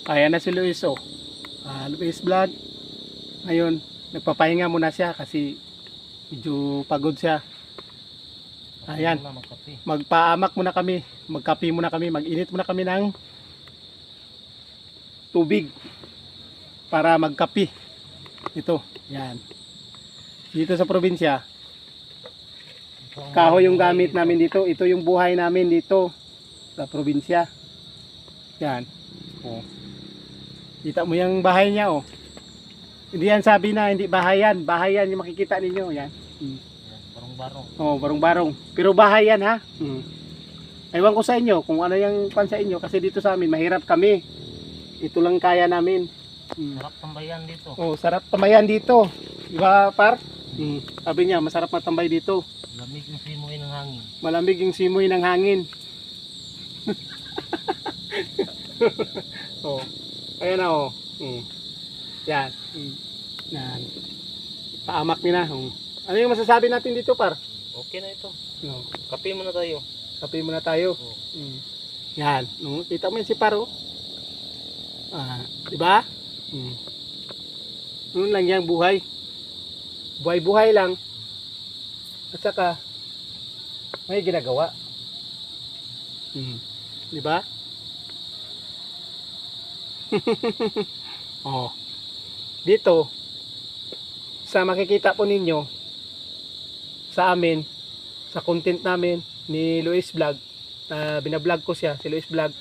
Kaya na si Luis, oh. Luis Vlog. Ngayon, nagpapahinga muna siya kasi medyo pagod siya. Ayan. Magpaamak muna kami. Magkape muna kami. Mag-init muna kami ng tubig para magkape. Ito. Yan. Dito sa probinsya, kahoy yung gamit namin dito. Ito yung buhay namin dito sa probinsya. Yan. Oh. Kita mo yung bahay niya, oh. Hindi yan sabi na hindi bahay yan. Bahay yan yung makikita ninyo. Yan. Barong-barong. Oh, barong-barong. Pero bahay yan, ha. Ewan ko sa inyo kung ano yung pan sa inyo kasi dito sa amin mahirap kami. Ito lang kaya namin. Sarap tambayan dito. Oh, sarap tambayan dito. Di ba, par? Sabi niya, masarap matambay dito. Lamig yung simoy ng hangin. Malamig yung simoy ng hangin. Oh. Ayan na, oh. Yan. Yan. Paamak nila. Ano yung masasabi natin dito, par? Okay na ito. No. Kape muna tayo. Kape muna tayo. Oh. Yan. No? Kita mo yun si Paro. Di ba? Noon lang yan buhay. Buhay-buhay lang. At saka may ginagawa. Di ba? Oh. Dito sa makikita po ninyo sa amin, sa content namin ni Luis Vlog, binablog ko siya, si Luis Vlog.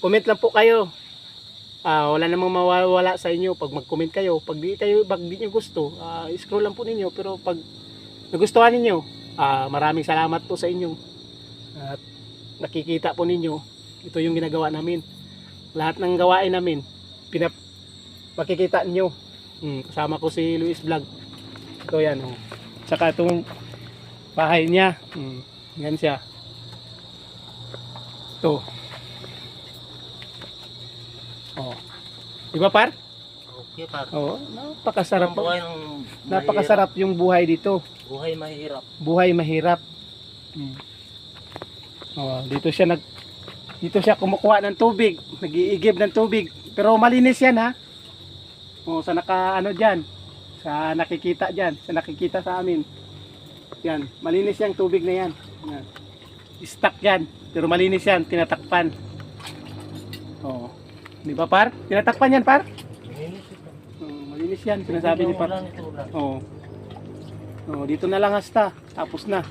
Comment lang po kayo. Wala namang mawawala sa inyo pag mag-comment kayo. Pag di niyo gusto, scroll lang po ninyo. Pero pag nagustuhan ninyo, maraming salamat po sa inyo. At nakikita po ninyo, ito yung ginagawa namin. Lahat ng gawain namin, makikita niyo. Kasama ko si Luis Vlog. Ito yan. Tsaka itong bahay niya. Yan siya. Ito. Oh. Diba, par? Okay, par. Oh, napakasarap. Ng Napakasarap yung buhay dito. Buhay mahirap. Buhay mahirap. Oh, dito siya kumukuha ng tubig, nag-iigib ng tubig. Pero malinis 'yan, ha. Oh, sa diyan. Sa nakikita diyan, sa nakikita sa amin. Yan, malinis 'yang tubig na 'yan. Yan. Stock 'yan, pero malinis 'yan, tinatakpan. Oh. Di ba, par? Tinatakpan yan, par? Malinis ito. Malinis yan, sinasabi ni par. Oh. Dito na lang hasta. Tapos na.